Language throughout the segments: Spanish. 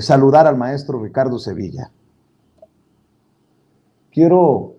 saludar al maestro Ricardo Sevilla. Quiero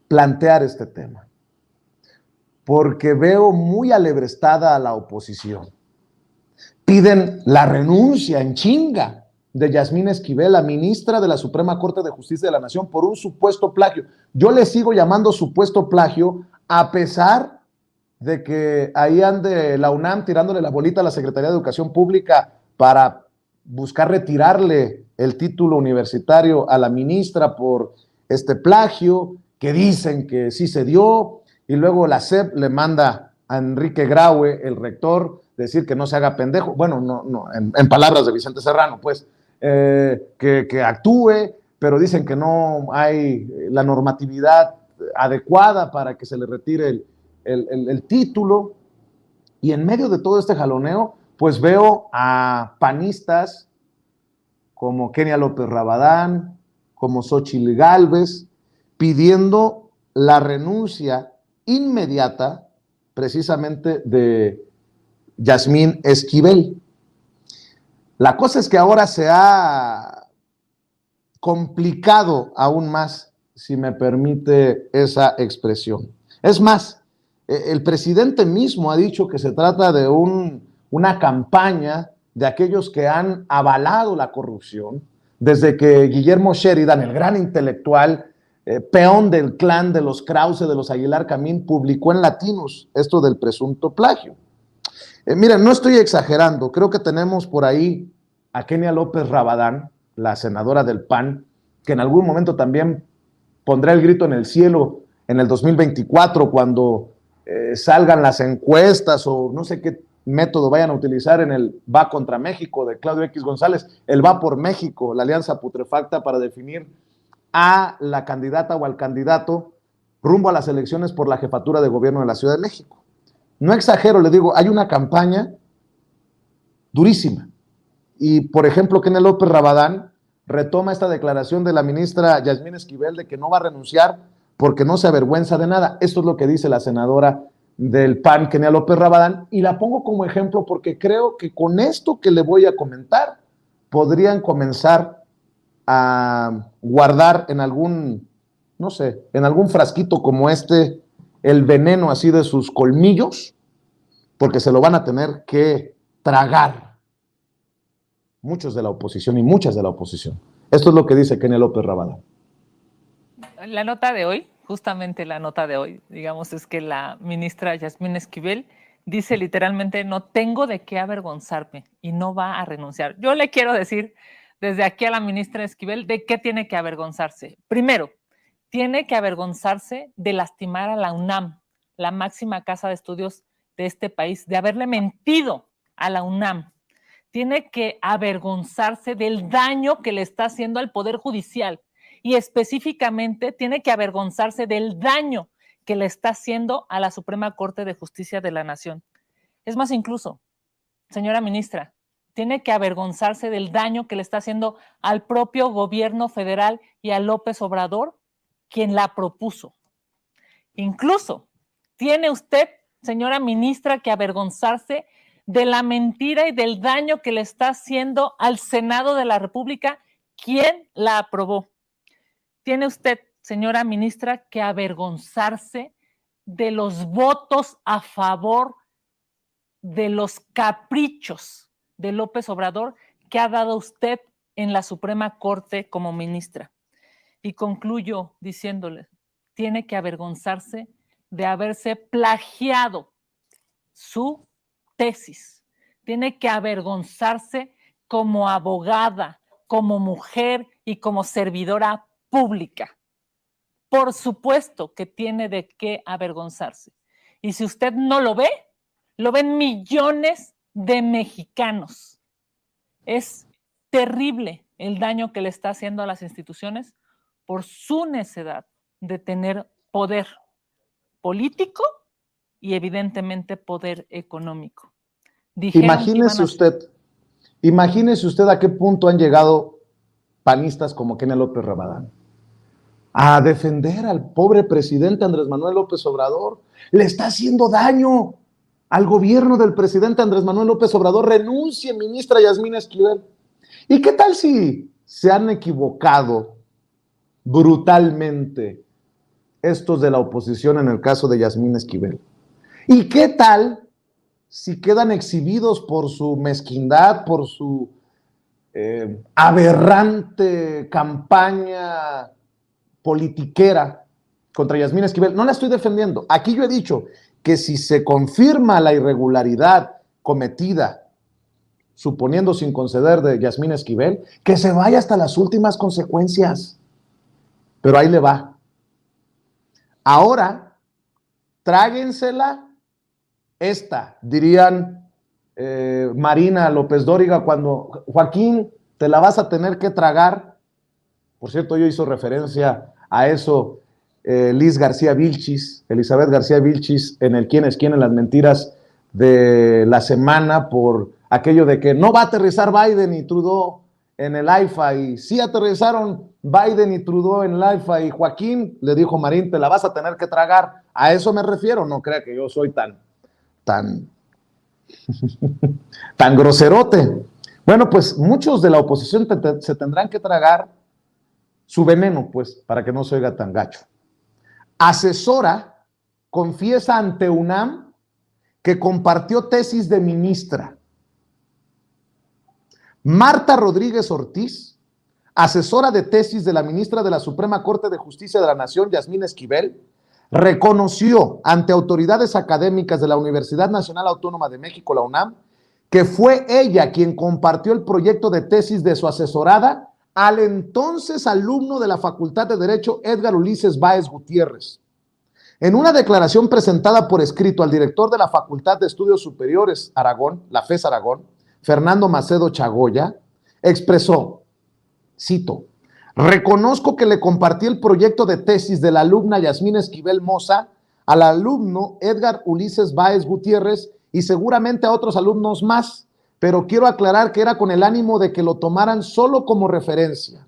plantear este tema porque veo muy alebrestada a la oposición. Piden la renuncia en chinga de Yasmín Esquivel, la ministra de la Suprema Corte de Justicia de la Nación, por un supuesto plagio. Yo le sigo llamando supuesto plagio a pesar de que ahí ande la UNAM tirándole la bolita a la Secretaría de Educación Pública para buscar retirarle el título universitario a la ministra por este plagio, que dicen que sí se dio, y luego la SEP le manda a Enrique Graue, el rector, decir que no se haga pendejo, bueno, en palabras de Vicente Serrano, pues, que actúe, pero dicen que no hay la normatividad adecuada para que se le retire el título. Y en medio de todo este jaloneo, pues veo a panistas como Kenia López Rabadán, como Xóchitl Gálvez, pidiendo la renuncia inmediata precisamente de Yasmín Esquivel. La cosa es que ahora se ha complicado aún más, si me permite esa expresión. Es más, el presidente mismo ha dicho que se trata de una campaña de aquellos que han avalado la corrupción, desde que Guillermo Sheridan, el gran intelectual, peón del clan de los Krause, de los Aguilar Camín, publicó en Latinos esto del presunto plagio. Miren, no estoy exagerando, creo que tenemos por ahí a Kenia López Rabadán, la senadora del PAN, que en algún momento también pondrá el grito en el cielo en el 2024 cuando salgan las encuestas o no sé qué método vayan a utilizar en el Va contra México de Claudio X González, el Va por México, la alianza putrefacta para definir a la candidata o al candidato rumbo a las elecciones por la jefatura de gobierno de la Ciudad de México. No exagero, le digo, hay una campaña durísima. Y, por ejemplo, Kenia López Rabadán retoma esta declaración de la ministra Yasmín Esquivel de que no va a renunciar porque no se avergüenza de nada. Esto es lo que dice la senadora del PAN, Kenia López Rabadán, y la pongo como ejemplo porque creo que con esto que le voy a comentar podrían comenzar a guardar en algún, no sé, en algún frasquito como este, el veneno así de sus colmillos, porque se lo van a tener que tragar muchos de la oposición y muchas de la oposición. Esto es lo que dice Kenia López Rabadán. La nota de hoy, justamente la nota de hoy, digamos, es que la ministra Yasmín Esquivel dice literalmente: no tengo de qué avergonzarme, y no va a renunciar. Yo le quiero decir desde aquí a la ministra Esquivel de qué tiene que avergonzarse. Primero, tiene que avergonzarse de lastimar a la UNAM, la máxima casa de estudios de este país, de haberle mentido a la UNAM. Tiene que avergonzarse del daño que le está haciendo al Poder Judicial, y específicamente tiene que avergonzarse del daño que le está haciendo a la Suprema Corte de Justicia de la Nación. Es más, incluso, señora ministra, tiene que avergonzarse del daño que le está haciendo al propio gobierno federal y a López Obrador, quien la propuso. Incluso tiene usted, señora ministra, que avergonzarse de la mentira y del daño que le está haciendo al Senado de la República, quien la aprobó. Tiene usted, señora ministra, que avergonzarse de los votos a favor de los caprichos de López Obrador que ha dado usted en la Suprema Corte como ministra. Y concluyo diciéndole, tiene que avergonzarse de haberse plagiado su tesis. Tiene que avergonzarse como abogada, como mujer y como servidora pública. Por supuesto que tiene de qué avergonzarse. Y si usted no lo ven millones de mexicanos. Es terrible el daño que le está haciendo a las instituciones por su necedad de tener poder político y evidentemente poder económico. Imagínese usted a qué punto han llegado panistas como Kenia López Rabadán a defender al pobre presidente Andrés Manuel López Obrador. Le está haciendo daño al gobierno del presidente Andrés Manuel López Obrador: renuncie, ministra Yasmín Esquivel. ¿Y qué tal si se han equivocado brutalmente estos de la oposición en el caso de Yasmín Esquivel? ¿Y qué tal si quedan exhibidos por su mezquindad, por su aberrante campaña politiquera contra Yasmín Esquivel? No la estoy defendiendo. Aquí yo he dicho que si se confirma la irregularidad cometida, suponiendo sin conceder, de Yasmín Esquivel, que se vaya hasta las últimas consecuencias. Pero ahí le va. Ahora, tráguensela esta, dirían Marina López Dóriga cuando: Joaquín, te la vas a tener que tragar. Por cierto, yo hizo referencia a eso Elizabeth García Vilchis, en el Quién es Quién en las mentiras de la semana, por aquello de que no va a aterrizar Biden y Trudeau en el AIFA, y sí aterrizaron Biden y Trudeau en el AIFA, y Joaquín, le dijo Marín, te la vas a tener que tragar. A eso me refiero. No crea que yo soy tan groserote. Bueno, pues muchos de la oposición se tendrán que tragar su veneno, pues, para que no se oiga tan gacho. Asesora confiesa ante UNAM que compartió tesis de ministra. Marta Rodríguez Ortiz, asesora de tesis de la ministra de la Suprema Corte de Justicia de la Nación, Yasmín Esquivel, reconoció ante autoridades académicas de la Universidad Nacional Autónoma de México, la UNAM, que fue ella quien compartió el proyecto de tesis de su asesorada al entonces alumno de la Facultad de Derecho, Edgar Ulises Báez Gutiérrez. En una declaración presentada por escrito al director de la Facultad de Estudios Superiores Aragón, la FES Aragón, Fernando Macedo Chagoya, expresó, cito: reconozco que le compartí el proyecto de tesis de la alumna Yasmín Esquivel Moza al alumno Edgar Ulises Báez Gutiérrez y seguramente a otros alumnos más, pero quiero aclarar que era con el ánimo de que lo tomaran solo como referencia.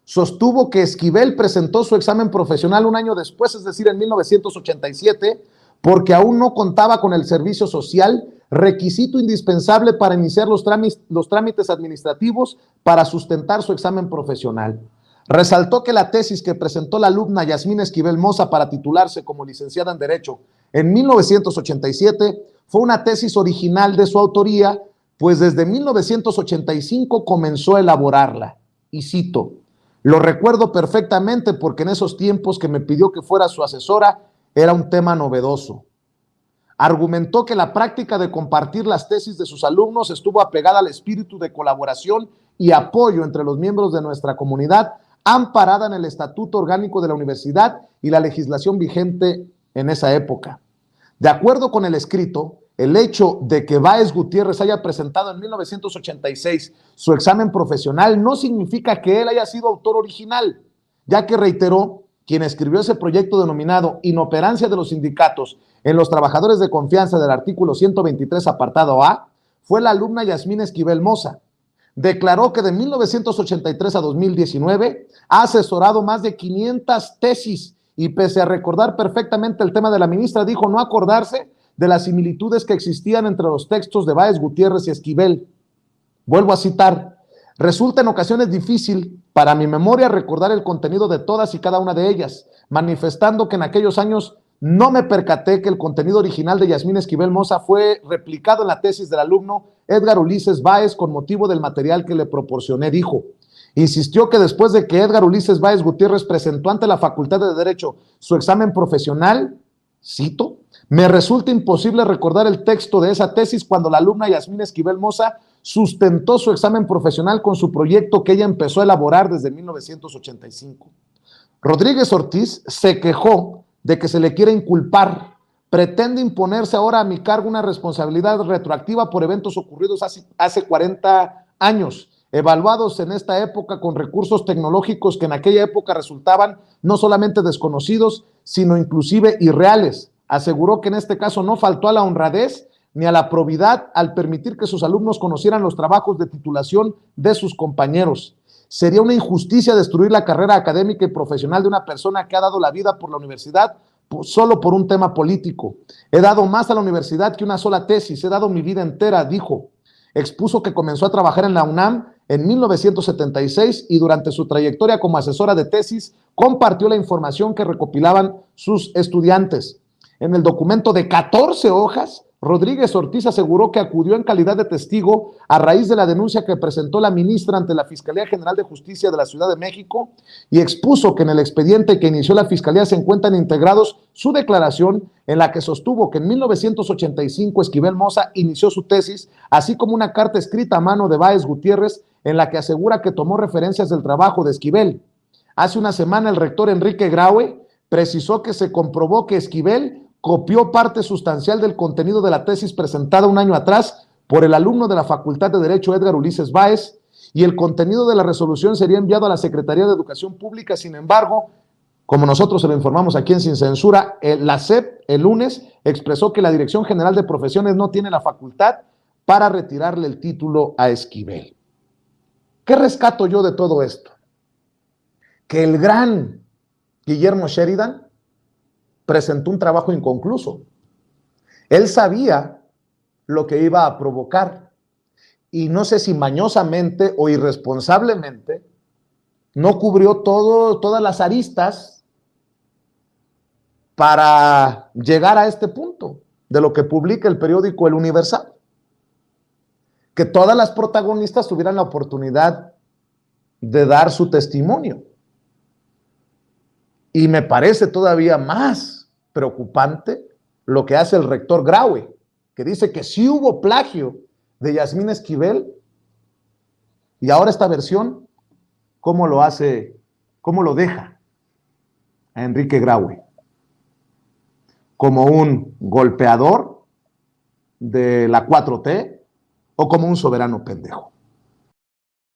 Sostuvo que Esquivel presentó su examen profesional un año después, es decir, en 1987, porque aún no contaba con el servicio social, requisito indispensable para iniciar los trámites administrativos para sustentar su examen profesional. Resaltó que la tesis que presentó la alumna Yasmín Esquivel Moza para titularse como licenciada en Derecho en 1987 fue una tesis original de su autoría, pues desde 1985 comenzó a elaborarla. Y cito: lo recuerdo perfectamente porque en esos tiempos que me pidió que fuera su asesora era un tema novedoso. Argumentó que la práctica de compartir las tesis de sus alumnos estuvo apegada al espíritu de colaboración y apoyo entre los miembros de nuestra comunidad, amparada en el Estatuto Orgánico de la Universidad y la legislación vigente en esa época. De acuerdo con el escrito, el hecho de que Báez Gutiérrez haya presentado en 1986 su examen profesional no significa que él haya sido autor original, ya que reiteró: quien escribió ese proyecto denominado Inoperancia de los sindicatos en los trabajadores de confianza del artículo 123 apartado A fue la alumna Yasmín Esquivel Moza. Declaró que de 1983 a 2019 ha asesorado más de 500 tesis y pese a recordar perfectamente el tema de la ministra, dijo no acordarse de las similitudes que existían entre los textos de Báez Gutiérrez y Esquivel. Vuelvo a citar: resulta en ocasiones difícil para mi memoria recordar el contenido de todas y cada una de ellas, manifestando que en aquellos años no me percaté que el contenido original de Yasmín Esquivel Moza fue replicado en la tesis del alumno Edgar Ulises Báez con motivo del material que le proporcioné, dijo. Insistió que después de que Edgar Ulises Báez Gutiérrez presentó ante la Facultad de Derecho su examen profesional, cito, me resulta imposible recordar el texto de esa tesis cuando la alumna Yasmín Esquivel Moza sustentó su examen profesional con su proyecto que ella empezó a elaborar desde 1985. Rodríguez Ortiz se quejó de que se le quiere inculpar. Pretende imponerse ahora a mi cargo una responsabilidad retroactiva por eventos ocurridos hace 40 años, evaluados en esta época con recursos tecnológicos que en aquella época resultaban no solamente desconocidos, sino inclusive irreales. Aseguró que en este caso no faltó a la honradez ni a la probidad al permitir que sus alumnos conocieran los trabajos de titulación de sus compañeros. Sería una injusticia destruir la carrera académica y profesional de una persona que ha dado la vida por la universidad solo por un tema político. He dado más a la universidad que una sola tesis, he dado mi vida entera, dijo. Expuso que comenzó a trabajar en la UNAM en 1976 y durante su trayectoria como asesora de tesis compartió la información que recopilaban sus estudiantes. En el documento de 14 hojas, Rodríguez Ortiz aseguró que acudió en calidad de testigo a raíz de la denuncia que presentó la ministra ante la Fiscalía General de Justicia de la Ciudad de México y expuso que en el expediente que inició la Fiscalía se encuentran integrados su declaración en la que sostuvo que en 1985 Esquivel Moza inició su tesis, así como una carta escrita a mano de Báez Gutiérrez en la que asegura que tomó referencias del trabajo de Esquivel. Hace una semana el rector Enrique Graue precisó que se comprobó que Esquivel copió parte sustancial del contenido de la tesis presentada un año atrás por el alumno de la Facultad de Derecho Edgar Ulises Báez y el contenido de la resolución sería enviado a la Secretaría de Educación Pública. Sin embargo, como nosotros se lo informamos aquí en Sin Censura, la SEP el lunes expresó que la Dirección General de Profesiones no tiene la facultad para retirarle el título a Esquivel. ¿Qué rescato yo de todo esto? Que el gran Guillermo Sheridan presentó un trabajo inconcluso. Él sabía lo que iba a provocar y no sé si mañosamente o irresponsablemente no cubrió todas las aristas para llegar a este punto de lo que publica el periódico El Universal. Que todas las protagonistas tuvieran la oportunidad de dar su testimonio. Y me parece todavía más preocupante lo que hace el rector Graue, que dice que sí hubo plagio de Yasmín Esquivel y ahora esta versión, ¿cómo lo hace? ¿Cómo lo deja a Enrique Graue? ¿Como un golpeador de la 4T o como un soberano pendejo?